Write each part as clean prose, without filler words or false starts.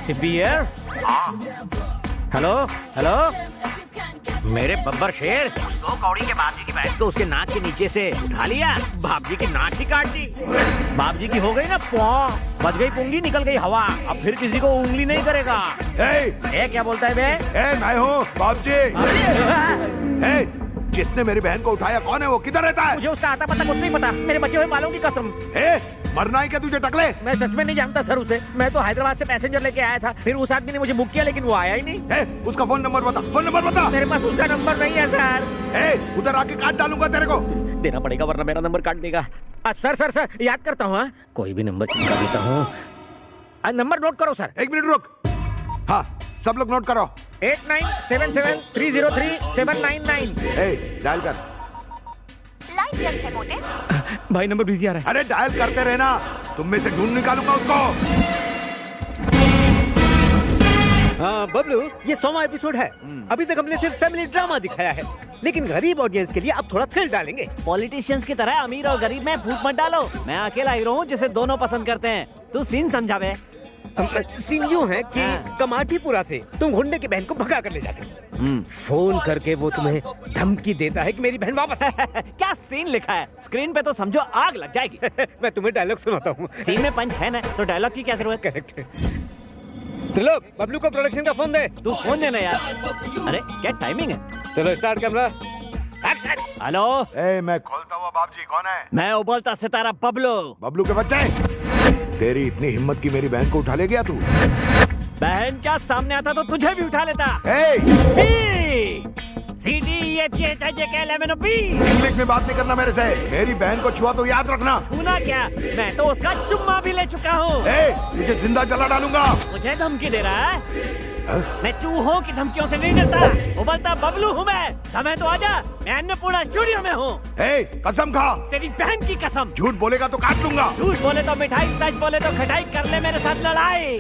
Sippy here. Hello hello, मेरे बब्बर शेर, दो कौड़ी के बाप जी की बैठ को उसके नाक के नीचे से उठा लिया, बाप जी की नाक ही काट दी। बाप जी की हो गई ना पौ, बच गई पुंगी, निकल गई हवा, अब फिर किसी को उंगली नहीं करेगा। क्या बोलता है बे? मैं हूँ बाप जी। जिसने मेरी बहन को उठाया कौन है वो, किधर रहता है? मुझे उसका आता पता कुछ नहीं पता, मेरे बचे हुए बालों की कसम। मरना है क्या तुझे टकले? मैं सच में नहीं जानता सर उसे, मैं तो हैदराबाद से पैसेंजर लेके आया था, फिर उस आदमी ने मुझे बुक किया लेकिन वो आया ही नहीं। उसका फोन नंबर बता, फोन नंबर बता। मेरे पास उसका नंबर नहीं है सर। उधर आके काट डालूंगा तेरे को। देना पड़ेगा वरना मेरा नंबर काट देगा। सर सर सर याद करता हूँ, कोई भी नंबर चिपका देता हूँ। नंबर नोट करो सर। 1 मिनट रुक। हाँ सब लोग नोट करो। 8977303799। डायल कर। लाइन व्यस्त है मोटे। भाई नंबर बिजी आ रहा है। अरे डायल करते रहना, तुम में से ढूंढ निकालूंगा उसको। हाँ बबलू, ये 100वां एपिसोड है। अभी तक हमने सिर्फ फैमिली ड्रामा दिखाया है, लेकिन गरीब ऑडियंस के लिए अब थोड़ा थ्रिल डालेंगे। पॉलिटिशियंस की तरह अमीर और गरीब में फूट मत डालो। मैं अकेला हीरो हूँ जिसे दोनों पसंद करते हैं। तू सीन समझा बे। सीन यूं है कि कमाटीपुरा से तुम गुंडे की बहन को भगा कर ले जाते हो। फोन करके वो तुम्हें धमकी देता है कि मेरी बहन वापस है। क्या सीन लिखा है स्क्रीन पे तो समझो आग लग जाएगी। मैं तुम्हें डायलॉग सुनाता हूँ। सीन में पंच है ना, तो डायलॉग की क्या जरूरत? करेक्ट। त्रिलोक, बबलू को प्रोडक्शन का फोन दे। तू फोन देना यार। अरे क्या टाइमिंग है। चलो स्टार्ट कैमरा एक्शन। हेलो, मैं खोलता हुआ बाप जी, कौन है? मैं उबलता सितारा बबलू। बबलू के बच्चे, तेरी इतनी हिम्मत की मेरी बहन को उठा ले गया तू? बहन क्या सामने आता तो तुझे भी उठा लेता। इंग्लिश में बात नहीं करना मेरे से। मेरी बहन को छुआ तो याद रखना। छूना क्या, मैं तो उसका चुम्मा भी ले चुका हूँ। तुझे जिंदा जला डालूंगा। मुझे धमकी दे रहा है? मैं चूहों की धमकियों से नहीं डरता। उबलता बबलू हूँ मैं। समय तो आजा, मैं अन्नपूर्णा स्टूडियो में हूँ। कसम खा। तेरी बहन की कसम। झूठ बोलेगा तो काट लूंगा। झूठ बोले तो मिठाई, सच बोले तो खटाई, कर ले मेरे साथ लड़ाई।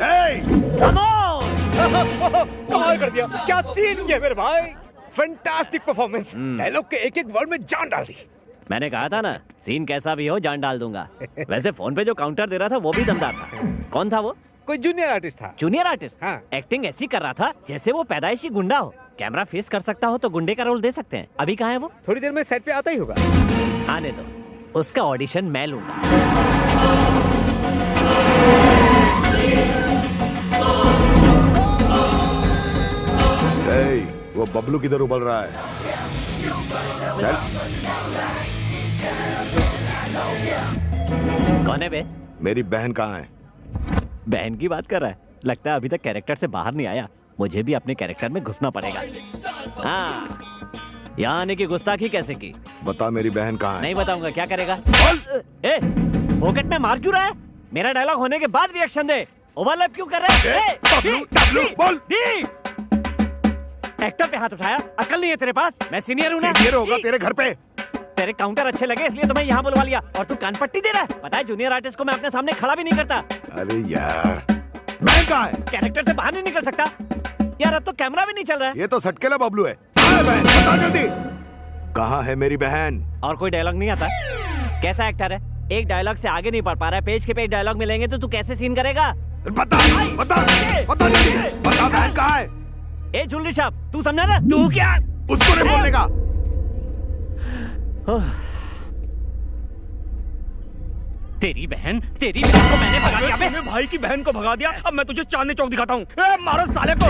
कमाल कर दिया, क्या सीन किया मेरे भाई। Fantastic performance. डायलॉग के एक एक वर्ड में जान डाल दी। मैंने कहा था ना, सीन कैसा भी हो जान डाल दूंगा। वैसे फोन पे जो काउंटर दे रहा था वो भी दमदार था। कौन था वो? कोई जूनियर आर्टिस्ट था। Junior artist? हाँ। एक्टिंग ऐसी कर रहा था जैसे वो पैदाइशी गुंडा हो। कैमरा फेस कर सकता हो तो गुंडे का रोल दे सकते हैं। अभी कहाँ है वो? थोड़ी देर में सेट पे आता ही होगा। आने दो, उसका ऑडिशन मैं लूंगा। वो बबलू किधर उबल रहा है? चल। कौन है बे? मेरी बहन कहाँ है? बहन की बात कर रहा है? लगता है अभी तक कैरेक्टर से बाहर नहीं आया। मुझे भी अपने कैरेक्टर में घुसना पड़ेगा। हाँ, यहाँ आने की गुस्ताखी कैसे की? बता मेरी बहन कहाँ है? नहीं बताऊंगा। क्या करेगा? पॉकेट में मार क्यों रहा है? मेरा डायलॉग होने के बाद रिएक्शन दे। ओवरलैप क्यों कर रहा है? बोल। एक्टर पे हाथ उठाया, अकल नहीं है तेरे पास? मैं सीनियर हूँ ना। सीनियर होगा तेरे घर पे। तेरे काउंटर अच्छे लगे इसलिए तुम्हें यहाँ बुलवा लिया, और तू कान पट्टी दे रहा है। पता है जूनियर आर्टिस्ट को मैं अपने सामने खड़ा भी नहीं करता। अरे यार, बहन कहाँ है? कैरेक्टर से बाहर नहीं निकल सकता यार। अब तो कैमरा भी नहीं चल रहा है। ये तो सटकेला बबलू है। बहन बता जल्दी, कहाँ है मेरी बहन? और कोई डायलॉग नहीं आता? कैसा एक्टर है, एक डायलॉग से आगे नहीं बढ़ पा रहा है। पेज के पेज डायलॉग मिलेंगे तो तू कैसे सीन करेगा? बता जल्दी, बता बहन कहाँ है? ए जुलरी साहब, तू समझा ना? तू क्या उसको नहीं बोलने का? तेरी बहन को मैंने भगा दिया। मेरे भाई की बहन को भगा दिया। अब मैं तुझे चांदनी चौक दिखाता हूँ। मारो साले को।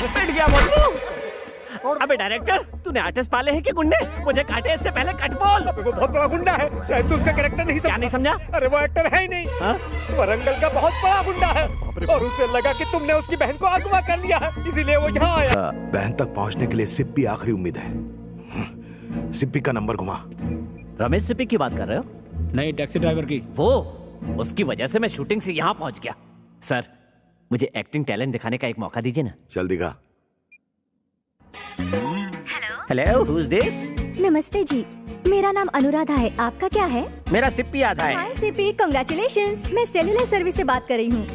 पिट गया बबलू। अबे डायरेक्टर, तूने आर्टिस्ट पाले हैं कि गुंडे? मुझे काटे इससे पहले कट बोल। वो बहुत बड़ा गुंडा है, शायद तू उसका कैरेक्टर नहीं समझा। क्या नहीं समझा? अरे वो एक्टर है ही नहीं। वरंगल का बहुत बड़ा गुंडा है, और उसे लगा कि तुमने उसकी बहन को अगवा कर लिया है, इसीलिए वो यहाँ आया। बहन तक पहुँचने के लिए सिप्पी आखिरी उम्मीद है। सिप्पी का नंबर घुमा। रमेश सिप्पी की बात कर रहे हो? नहीं, टैक्सी ड्राइवर की। वो, उसकी वजह से मैं शूटिंग से यहाँ पहुँच गया। सर, मुझे एक्टिंग टैलेंट दिखाने का एक मौका दीजिए ना। चल दिखा। Hello, who is this? नमस्ते जी, मेरा नाम अनुराधा है। आपका क्या है? मेरा सिप्पी आधा है। हाय सिप्पी, कांग्रेचुलेशंस। मैं सेलुलर सर्विस से बात कर रही हूँ।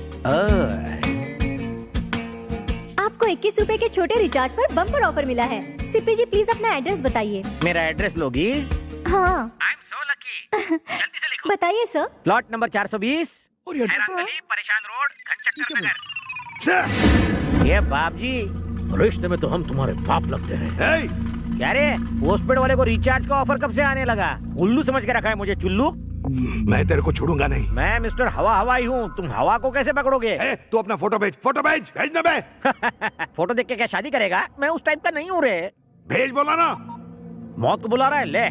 आपको 21 रुपए के छोटे रिचार्ज पर बम्पर ऑफर मिला है। सिप्पी जी प्लीज अपना एड्रेस बताइए। मेरा एड्रेस लोगी हाँ आई एम सो लकी। जल्दी से लिखो। बताइए सर। प्लॉट नंबर 420, और ये हैरान गली, परेशान रोड, घनचक्कर नगर। सर ये बाप जी, रिश्ते में तो हम तुम्हारे बाप लगते हैं। हे क्या रे, पोस्टपेड वाले को रिचार्ज का ऑफर कब से आने लगा? उल्लू समझ के रखा है मुझे, चुल्लू। मैं तेरे को छोड़ूंगा नहीं। मैं मिस्टर हवा हवाई हूँ, तुम हवा को कैसे पकड़ोगे? ए, तू अपना फोटो भेज भेजना बे। फोटो देख के क्या शादी करेगा? मैं उस टाइप का नहीं हूँ रे। भेज बोला ना। मौत को बुला रहा है, ले।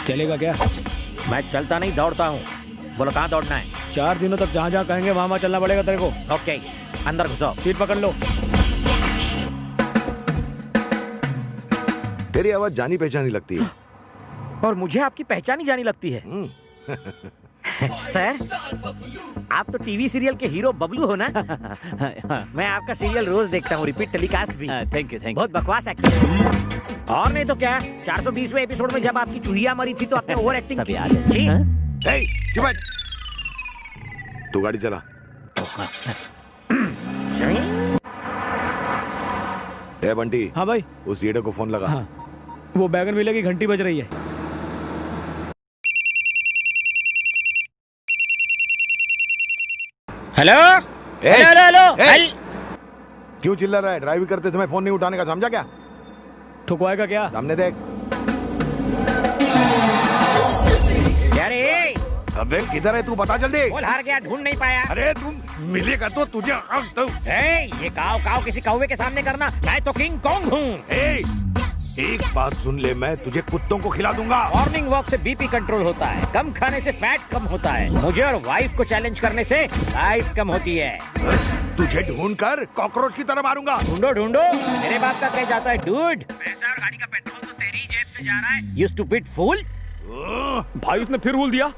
चलेगा क्या? मैं चलता नहीं, दौड़ता हूँ। बोलो कहाँ दौड़ना है? 4 दिनों तक जहाँ जहाँ कहेंगे वहाँ चलना पड़ेगा तेरे को। ओके, अंदर घुसो। सीट पकड़ लो। तेरी आवाज जानी पहचानी लगती है। और मुझे आपकी पहचान ही जानी लगती है। सर, आप तो टीवी सीरियल के हीरो बबलू हो ना? मैं आपका सीरियल रोज देखता हूँ, रिपीट टेलीकास्ट भी। थैंक यू बहुत बकवास एक्टिंग। और नहीं तो क्या, 420वें एपिसोड में जब आपकी चूहिया मरी थी तो आपने ओवर एक्टिंग सब की याद है, थी। हाँ? ए, चुप बैठ। तू गाड़ी चला। ए बंटी, हाँ भाई। उस ईडे को फोन लगा। हाँ, वो बैगन विले की घंटी बज रही है। हेलो ए, हेलो हेलो ए, हेल। क्यों चिल्ला रहा है? ड्राइविंग करते समय फोन नहीं उठाने का, समझा क्या? ठुकवाएगा क्या? सामने देख। क्या रे? अबे किधर है तू, बता जल्दी। बोल, हार गया, ढूंढ नहीं पाया। अरे तुम मिलेगा तो तुझे ये काव काव किसी कौवे के सामने करना, मैं तो किंग कॉन्ग हूँ। एक बात सुन ले, मैं तुझे कुत्तों को खिला दूंगा। मॉर्निंग वॉक से बीपी कंट्रोल होता है, कम खाने से फैट कम होता है, मुझे और वाइफ को चैलेंज करने से लाइफ कम होती है। तुझे ढूंढ कर कॉकरोच की तरह मारूंगा। ढूंढो ढूंढो, मेरे बाप का कह जाता है डूड। पैसा और गाड़ी का पेट्रोल तो तेरी जेब से जा रहा है, यू स्टूपिड फूल। भाई उसने फिर भूल दिया।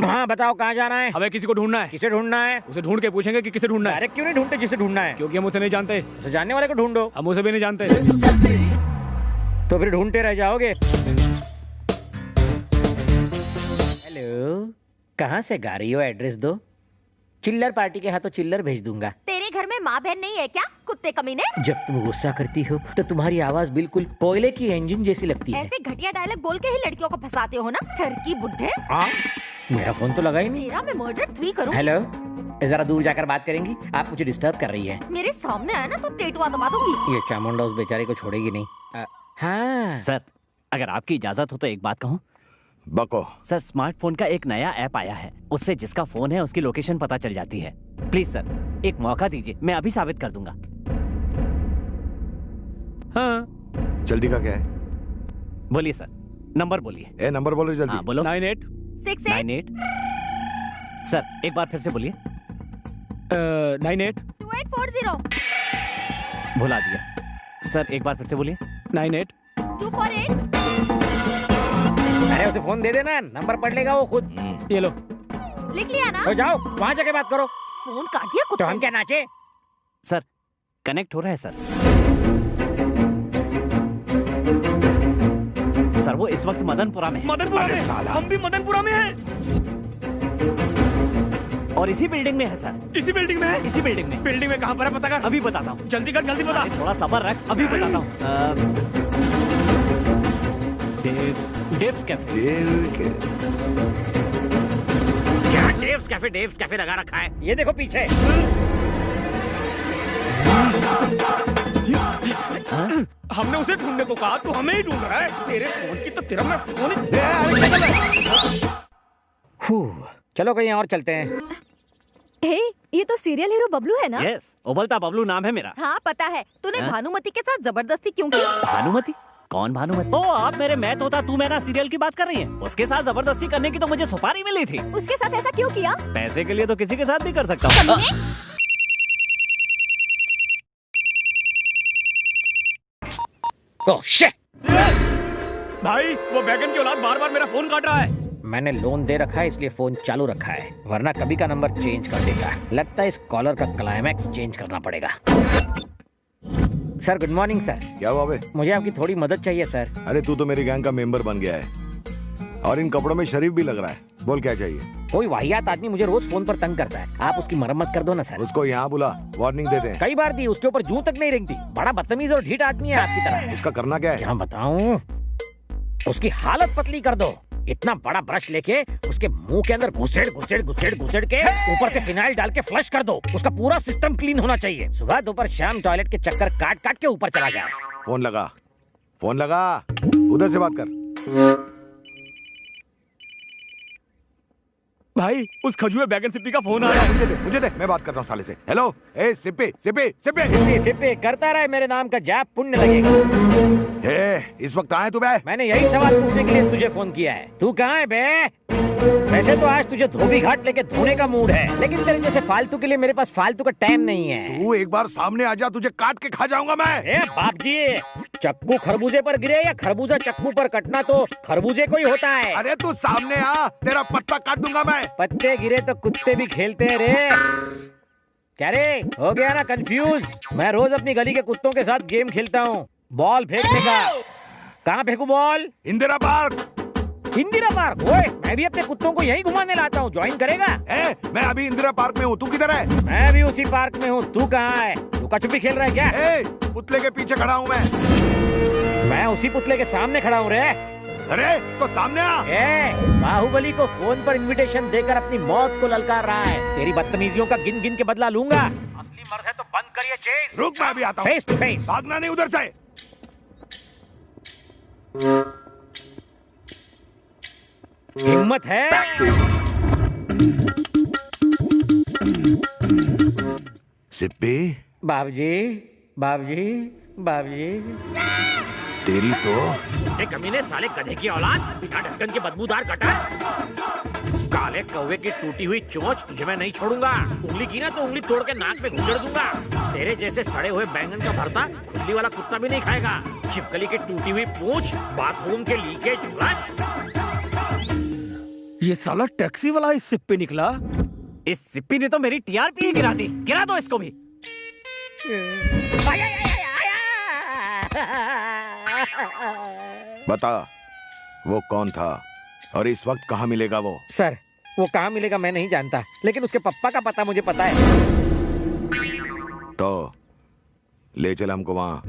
हाँ बताओ, कहाँ जाना है? हमें किसी को ढूंढना है। किसे ढूंढना है? उसे ढूंढ के पूछेंगे कि किसे ढूंढना है। डायरेक्ट क्यों नहीं ढूंढते जिसे ढूंढना है? क्योंकि हम उसे नहीं जानते। उसे जानने वाले को ढूंढो। हम उसे भी नहीं जानते। तो फिर ढूंढते रह जाओगे। हेलो, कहाँ से गा रही हो? एड्रेस दो। चिल्लर पार्टी के हाथों चिल्लर भेज दूंगा। तेरे घर में माँ बहन नहीं है क्या, कुत्ते कमीने? जब तुम गुस्सा करती हो तो तुम्हारी आवाज बिल्कुल कोयले की इंजन जैसी लगती है। ऐसे घटिया डायलॉग बोल के ही लड़कियों को फंसाते हो ना, ठरकी बुड्ढे। हाँ, मेरा फोन तो लगा ही नहीं। तेरा मैं मर्डर 3 करूँ। हेलो, जरा दूर जाकर बात करेंगी? आप मुझे डिस्टर्ब कर रही है। मेरे सामने आया ना तो टेटुआ दबा दूंगी। ये चामुंडा उस बेचारे को छोड़ेगी नहीं। हाँ सर, अगर आपकी इजाजत हो तो एक बात कहूँ। बको। सर, स्मार्टफोन का एक नया ऐप आया है, उससे जिसका फोन है उसकी लोकेशन पता चल जाती है। प्लीज सर, एक मौका दीजिए, मैं अभी साबित कर दूंगा। हाँ, जल्दी का क्या है? बोलिए सर, नंबर बोलिए। ए नंबर बोलो जल्दी। हाँ बोलो। 98 98। सर एक बार फिर से बोलिए। 98 2840 भुला दिया। सर एक बार फिर से बोलिए। 98 248। अरे उसे फोन दे देना, नंबर पढ़ लेगा वो खुद। ये लो। लिख लिया ना? तो जाओ वहाँ जाके बात करो। फोन काट दिया तो कुत्ते हम ने। क्या नाचे? सर कनेक्ट हो रहा है सर। सर वो इस वक्त मदनपुरा में है। मदनपुरा अरे में? साला। हम भी मदनपुरा में हैं। और इसी बिल्डिंग में है सर। इसी बिल्डिंग में है? इसी बिल्डिंग में। बिल्डिंग में कहाँ पर है पता कर। अभी बताता हूँ। जल्दी कर, जल्दी बता। थोड़ा सब्र रख, अभी बताता हूँ। डेव्स कैफे। क्या डेव्स कैफे लगा रखा है? ये देखो पीछे। हमने उसे ढूंढने को कहा, तू हमें ही ढूंढ रहा है। तेरे फोन की तो तेरा मैं फोन ही। चलो कहीं और चलते हैं। हे, ये तो सीरियल हीरो बबलू है ना? यस, उबलता बबलू नाम है मेरा। हाँ पता है। तूने हाँ? भानुमति के साथ जबरदस्ती क्यों की? भानुमति? कौन भानुमति? ओ, आप मेरे मैं तोता तू मैं ना सीरियल की बात कर रही हैं? उसके साथ जबरदस्ती करने की तो मुझे सुपारी मिली थी। उसके साथ ऐसा क्यों किया? पैसे के लिए तो किसी के साथ भी कर सकता हूँ। Oh shit! भाई वो बैगन की औलाद बार बार मेरा फोन काट रहा है। मैंने लोन दे रखा है इसलिए फोन चालू रखा है, वरना कभी का नंबर चेंज कर देगा। लगता है इस कॉलर का क्लाइमैक्स चेंज करना पड़ेगा। Sir good morning sir. क्या हुआ बे? मुझे आपकी थोड़ी मदद चाहिए सर। अरे तू तो मेरी गैंग का मेंबर बन गया है और इन कपड़ों में शरीफ भी लग रहा है। बोल क्या चाहिए? कोई वाहियात आदमी मुझे रोज फोन पर तंग करता है, आप उसकी मरम्मत कर दो ना सर। उसको यहाँ बुला, वार्निंग देते हैं। कई बार दी, उसके ऊपर जूं तक नहीं रेंगती। बड़ा बदतमीज और ढीठ आदमी है आपकी तरह। उसका करना क्या है? क्या बताऊं, उसकी हालत पतली कर दो। इतना बड़ा ब्रश लेके उसके मुंह के अंदर घुसेड़ घुसेड़ घुसेड़ घुसेड़ के ऊपर से फिनाइल डाल के फ्लश कर दो। उसका पूरा सिस्टम क्लीन होना चाहिए। सुबह दोपहर शाम टॉयलेट के चक्कर काट काट के ऊपर चला गया। फोन लगा, फोन लगा, उधर से बात कर। भाई उस खजुए बैगन सिप्पी का फोन आ रहा है। मुझे दे, मैं बात करता हूँ साले से। हेलो, ए सिप्पी सिप्पी सिप्पी। सिप्पी सिप्पी करता रहे, मेरे नाम का जाप पुण्य लगेगा। ए, इस वक्त आए तू बे? मैंने यही सवाल पूछने के लिए तुझे फोन किया है। तू कहाँ है बे? वैसे तो आज तुझे धोबी घाट लेके धोने का मूड है, लेकिन तेरे जैसे फालतू के लिए मेरे पास फालतू का टाइम नहीं है। तू एक बार सामने आ जा, तुझे काट के खा जाऊंगा मैं। ए बाप जी, चक्कू खरबूजे पर गिरे या खरबूजा चक्कू पर कटना तो खरबूजे को ही होता है। अरे तू सामने आ, तेरा पत्ता काट दूंगा मैं। पत्ते गिरे तो कुत्ते भी खेलते हैं रे। क्या रे, हो गया ना कंफ्यूज? मैं रोज अपनी गली के कुत्तों के साथ गेम खेलता हूँ, बॉल फेंकने का। कहाँ फेंकू ball? Indira park. Indira park? ओए, मैं भी अपने कुत्तों को यहीं घुमाने लाता हूँ, ज्वाइन करेगा? ए, मैं अभी इंदिरा पार्क में हूँ, तू किधर है? मैं भी उसी पार्क में हूँ, तू कहाँ है? लुका छुपी खेल रहा है क्या? ए, पुतले के पीछे खड़ा हूँ मैं उसी पुतले के सामने खड़ा हूँ रे। अरे तो सामने आ। ए, बाहुबली को फोन पर इनविटेशन देकर अपनी मौत को ललकार रहा है। तेरी बदतमीजियों का गिन गिन के बदला लूंगा। असली मर्द है तो बंद करिए चेस। रुक, मैं अभी आता हूँ। Face to face. भागना नहीं उधर से। हिम्मत है? सिप्पी, बाबूजी, बाबूजी, बाबूजी। तेरी तो ये कमीने साले गधे की औलाद, बिना ढक्कन के बदबूदार गटर। काले कौवे की टूटी हुई चोंच तुझे मैं नहीं छोड़ूंगा। उंगली की ना तो उंगली तोड़ के नाक में घुसेड़ दूंगा। तेरे जैसे सड़े हुए बैंगन का भरता खुली वाला कुत्ता भी नहीं खाएगा। छिपकली की टूटी हुई पूंछ, बाथरूम के लीकेज फ्लश। ये साला टैक्सी वाला इस सिप्पी निकला। इस सिप्पी ने तो मेरी टीआरपी गिरा दी। गिरा दो इसको भी। बता, वो कौन था और इस वक्त कहाँ मिलेगा वो? सर, वो कहाँ मिलेगा मैं नहीं जानता, लेकिन उसके पप्पा का पता मुझे पता है। तो ले चल हमको वहाँ।